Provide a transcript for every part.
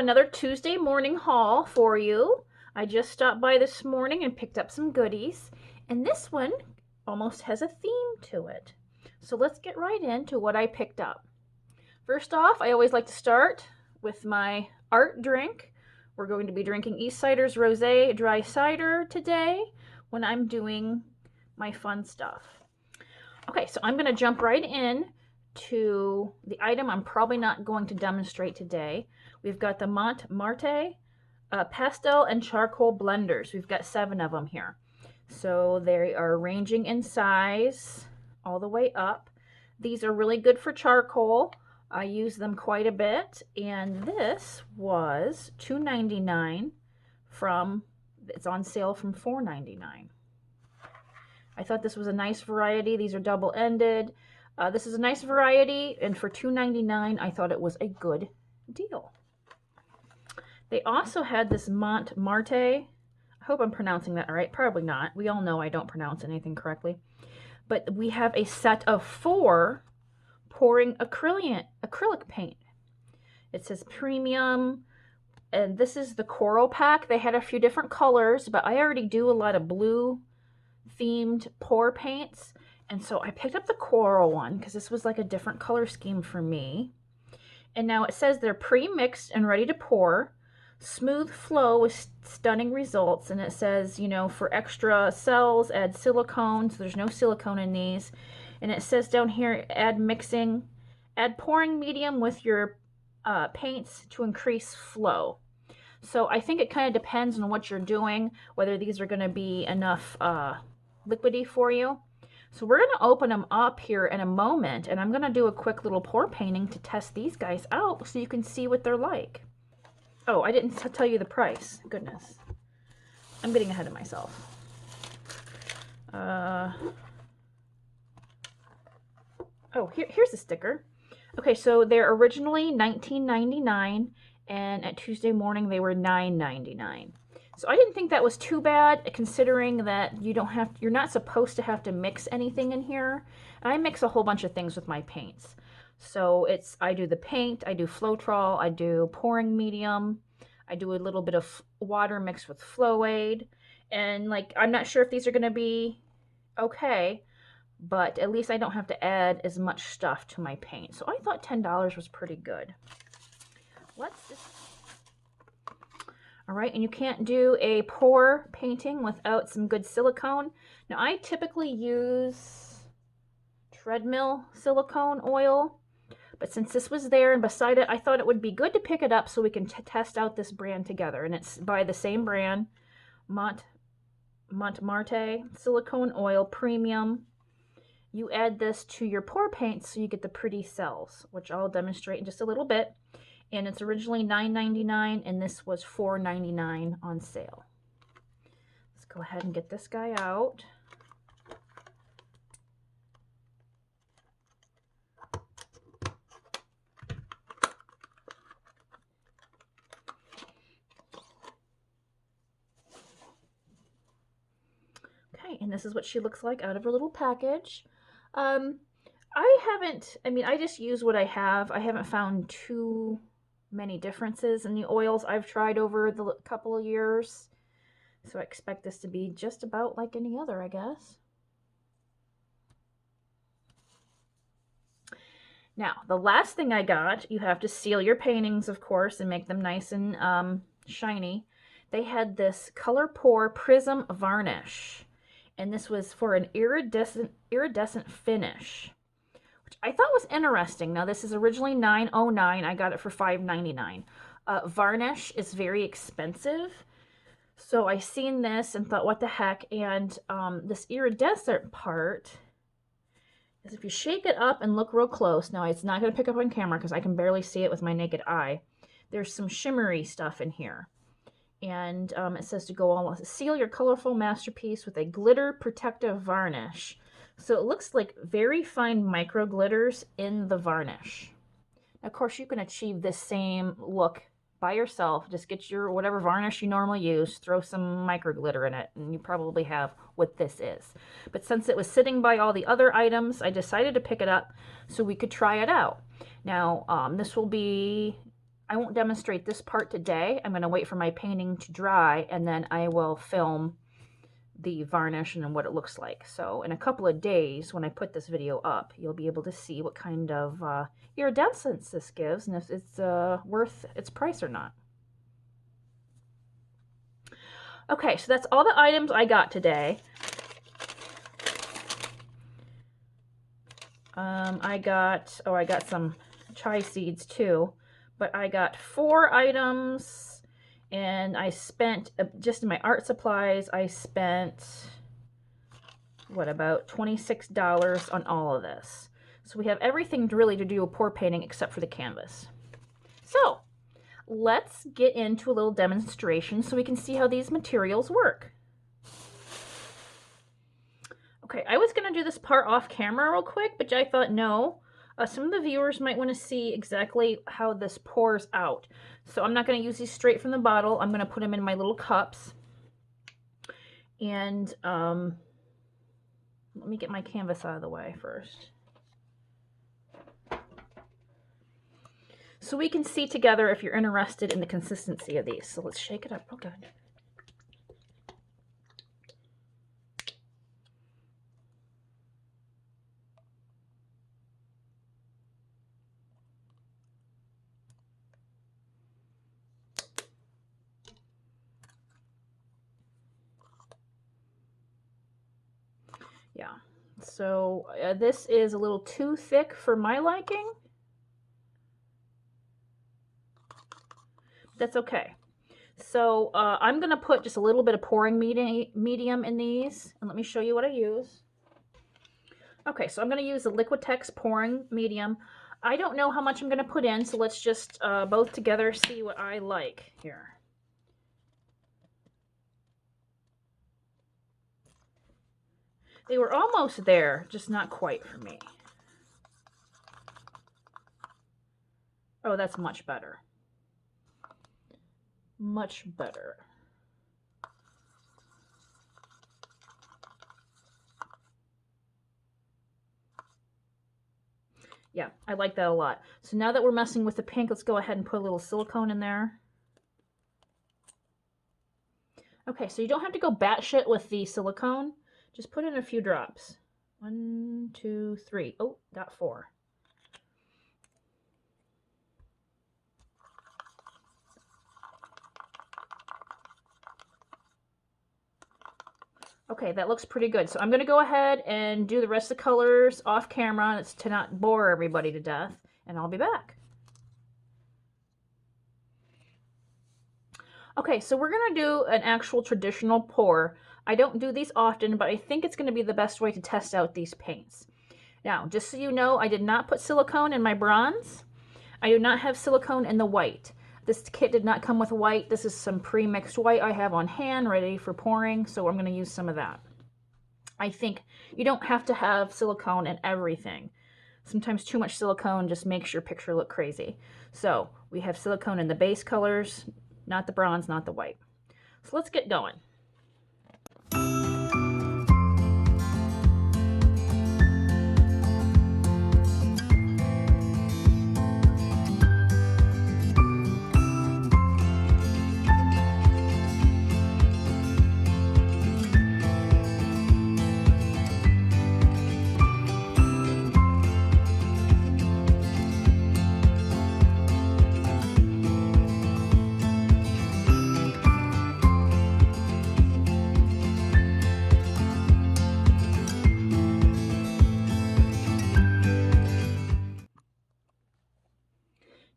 another Tuesday morning haul for you. I just stopped by this morning and picked up some goodies, and this one almost has a theme to it. So let's get right into what I picked up. First off, I always like to start with my art drink. We're going to be drinking East Cider's Rosé Dry Cider today when I'm doing my fun stuff. Okay, so I'm going to jump right in to the item I'm probably not going to demonstrate today. We've got the Mont Marte pastel and charcoal blenders. We've got 7 of them here. So they are ranging in size all the way up. These are really good for charcoal. I use them quite a bit, and this was $2.99 from, it's on sale from $4.99. I thought this was a nice variety. These are double-ended. This is a nice variety, and for $2.99, I thought it was a good deal. They also had this Mont Marte. I hope I'm pronouncing that right. Probably not. We all know I don't pronounce anything correctly. But we have a set of 4 pouring acrylic paint. It says premium, and this is the coral pack. They had a few different colors, but I already do a lot of blue themed pour paints, and so I picked up the coral one because this was like a different color scheme for me. And now it says they're pre-mixed and ready to pour, smooth flow with stunning results, and it says, you know, for extra cells add silicone, so there's no silicone in these. And it says down here, add pouring medium with your paints to increase flow. So I think it kind of depends on what you're doing, whether these are going to be enough liquidy for you. So we're going to open them up here in a moment, and I'm going to do a quick little pour painting to test these guys out so you can see what they're like. Oh, I didn't tell you the price. Goodness. I'm getting ahead of myself. Oh, here's the sticker. Okay, so they're originally $19.99, and at Tuesday morning they were $9.99. So I didn't think that was too bad, considering that you're not supposed to have to mix anything in here. And I mix a whole bunch of things with my paints. So I do the paint, I do Floetrol, I do pouring medium, I do a little bit of water mixed with Flow Aid, and like I'm not sure if these are going to be okay, but at least I don't have to add as much stuff to my paint. So I thought $10 was pretty good. All right, and you can't do a pour painting without some good silicone. Now I typically use treadmill silicone oil, but since this was there and beside it, I thought it would be good to pick it up so we can test out this brand together. And it's by the same brand, Mont Marte Silicone Oil Premium. You add this to your pour paint so you get the pretty cells, which I'll demonstrate in just a little bit. And it's originally $9.99, and this was $4.99 on sale. Let's go ahead and get this guy out. Okay, and this is what she looks like out of her little package. I just use what I have. I haven't found too many differences in the oils I've tried over the couple of years. So I expect this to be just about like any other, I guess. Now, the last thing I got, you have to seal your paintings, of course, and make them nice and shiny. They had this Color Pour Prism Varnish, and this was for an iridescent finish, which I thought was interesting. Now, this is originally $9.09. I got it for $5.99. Varnish is very expensive, so I seen this and thought, what the heck? And this iridescent part is, if you shake it up and look real close, now it's not going to pick up on camera because I can barely see it with my naked eye. There's some shimmery stuff in here. And it says to go on, seal your colorful masterpiece with a glitter protective varnish. So it looks like very fine micro glitters in the varnish. Of course, you can achieve this same look by yourself. Just get your whatever varnish you normally use, throw some micro glitter in it, and you probably have what this is. But since it was sitting by all the other items, I decided to pick it up so we could try it out. Now, this will be I won't demonstrate this part today. I'm going to wait for my painting to dry, and then I will film the varnish and what it looks like. So in a couple of days, when I put this video up, you'll be able to see what kind of iridescence this gives, and if it's worth its price or not. Okay, so that's all the items I got today. I got some chai seeds too, but I got 4 items, and I spent, just in my art supplies, I spent, what, about $26 on all of this. So we have everything really to do a pour painting except for the canvas. So let's get into a little demonstration so we can see how these materials work. Okay, I was going to do this part off camera real quick, but I thought no. Some of the viewers might want to see exactly how this pours out. So I'm not going to use these straight from the bottle. I'm going to put them in my little cups. And let me get my canvas out of the way first. So we can see together if you're interested in the consistency of these. So let's shake it up real good. Yeah, so this is a little too thick for my liking. That's okay. So I'm going to put just a little bit of pouring medium in these, and let me show you what I use. Okay, so I'm going to use the Liquitex pouring medium. I don't know how much I'm going to put in, so let's just both together see what I like here. They were almost there, just not quite for me. Oh, that's much better. Much better. Yeah, I like that a lot. So now that we're messing with the pink, let's go ahead and put a little silicone in there. Okay, so you don't have to go batshit with the silicone. Just put in a few drops. 1, 2, 3. Oh, got 4. Okay, that looks pretty good. So I'm going to go ahead and do the rest of the colors off camera. It's to not bore everybody to death. And I'll be back. Okay, so we're going to do an actual traditional pour. I don't do these often, but I think it's going to be the best way to test out these paints. Now, just so you know, I did not put silicone in my bronze. I do not have silicone in the white. This kit did not come with white. This is some pre-mixed white I have on hand ready for pouring, so I'm going to use some of that. I think you don't have to have silicone in everything. Sometimes too much silicone just makes your picture look crazy. So we have silicone in the base colors, not the bronze, not the white. So let's get going.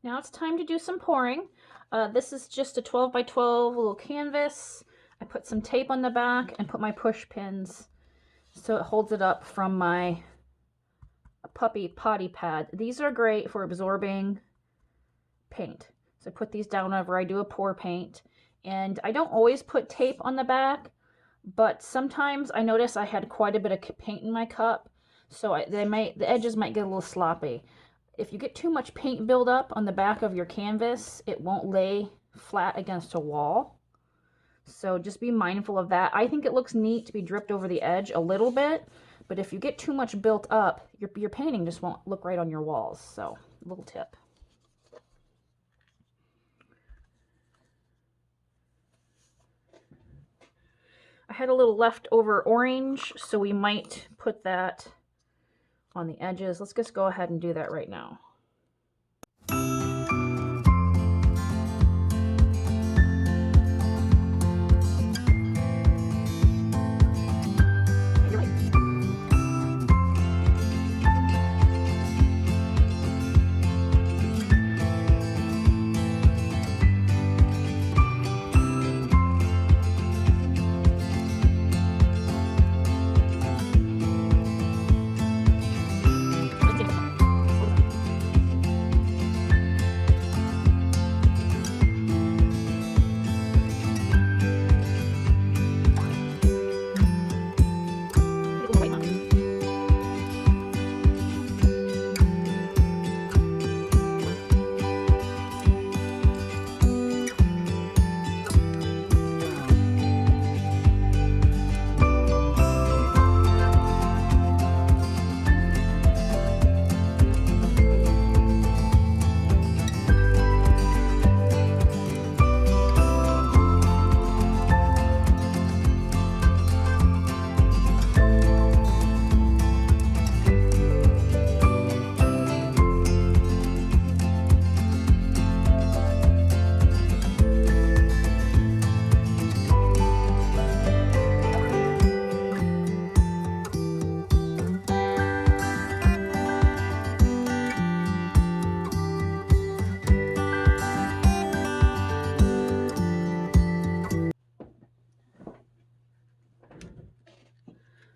Now it's time to do some pouring. This is just a 12 by 12 little canvas. I put some tape on the back and put my push pins so it holds it up from my puppy potty pad. These are great for absorbing paint. So I put these down whenever I do a pour paint. And I don't always put tape on the back, but sometimes I notice I had quite a bit of paint in my cup, so the edges might get a little sloppy. If you get too much paint buildup on the back of your canvas, it won't lay flat against a wall. So just be mindful of that. I think it looks neat to be dripped over the edge a little bit, but if you get too much built up, your painting just won't look right on your walls. So, little tip. had a little leftover orange, so we might put that on the edges. Let's just go ahead and do that right now.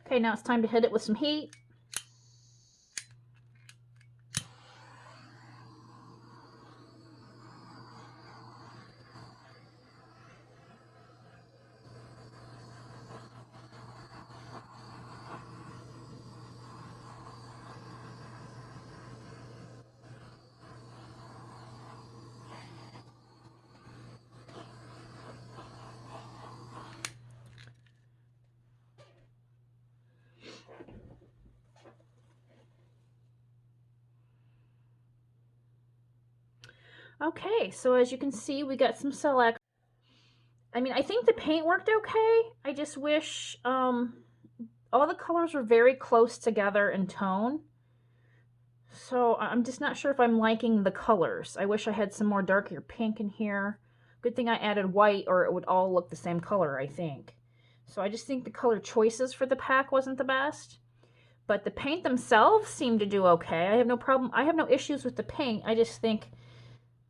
Okay, now it's time to hit it with some heat. Okay, so as you can see, we got some select. I mean, I think the paint worked okay. I just wish all the colors were very close together in tone. So I'm just not sure if I'm liking the colors. I wish I had some more darker pink in here. Good thing I added white or it would all look the same color, I think. So I just think the color choices for the pack wasn't the best. But the paint themselves seem to do okay. I have no problem. I have no issues with the paint. I just think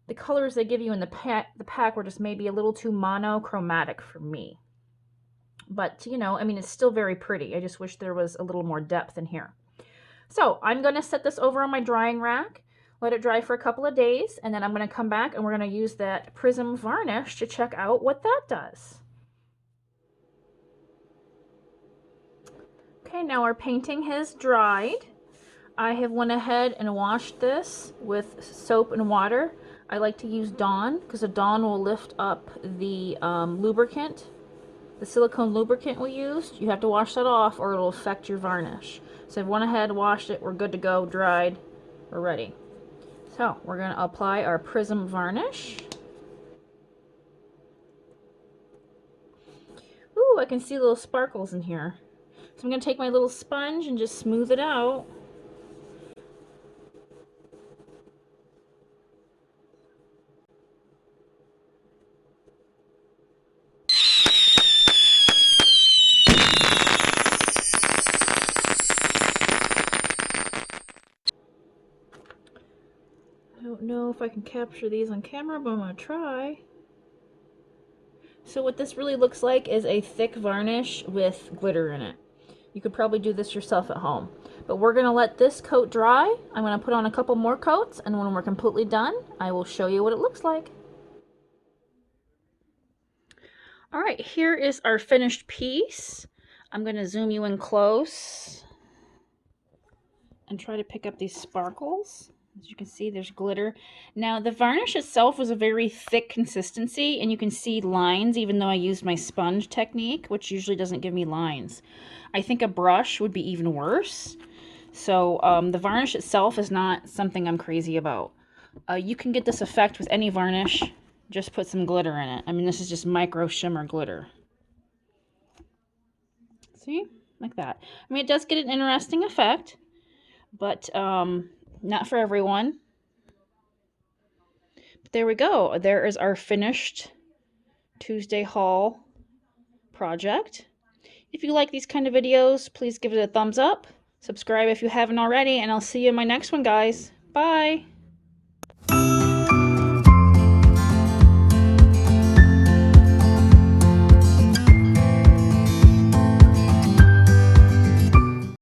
the colors they give you in the pack were just maybe a little too monochromatic for me. But, you know, I mean, it's still very pretty. I just wish there was a little more depth in here. So I'm going to set this over on my drying rack, let it dry for a couple of days, and then I'm going to come back and we're going to use that Prism varnish to check out what that does. Okay, now our painting has dried. I have went ahead and washed this with soap and water. I like to use Dawn because the Dawn will lift up the lubricant, the silicone lubricant we used. You have to wash that off or it'll affect your varnish. So I've went ahead, washed it, we're good to go, dried, we're ready. So we're going to apply our Prism varnish. Ooh, I can see little sparkles in here. So I'm going to take my little sponge and just smooth it out. I don't know if I can capture these on camera, but I'm going to try. So what this really looks like is a thick varnish with glitter in it. You could probably do this yourself at home. But we're going to let this coat dry. I'm going to put on a couple more coats, and when we're completely done, I will show you what it looks like. All right, here is our finished piece. I'm going to zoom you in close and try to pick up these sparkles. As you can see, there's glitter. Now, the varnish itself was a very thick consistency, and you can see lines, even though I used my sponge technique, which usually doesn't give me lines. I think a brush would be even worse. So the varnish itself is not something I'm crazy about. You can get this effect with any varnish. Just put some glitter in it. I mean, this is just micro shimmer glitter. See? Like that. I mean, it does get an interesting effect, but not for everyone. But there we go. There is our finished Tuesday haul project. If you like these kind of videos, please give it a thumbs up. Subscribe if you haven't already, and I'll see you in my next one, guys. Bye!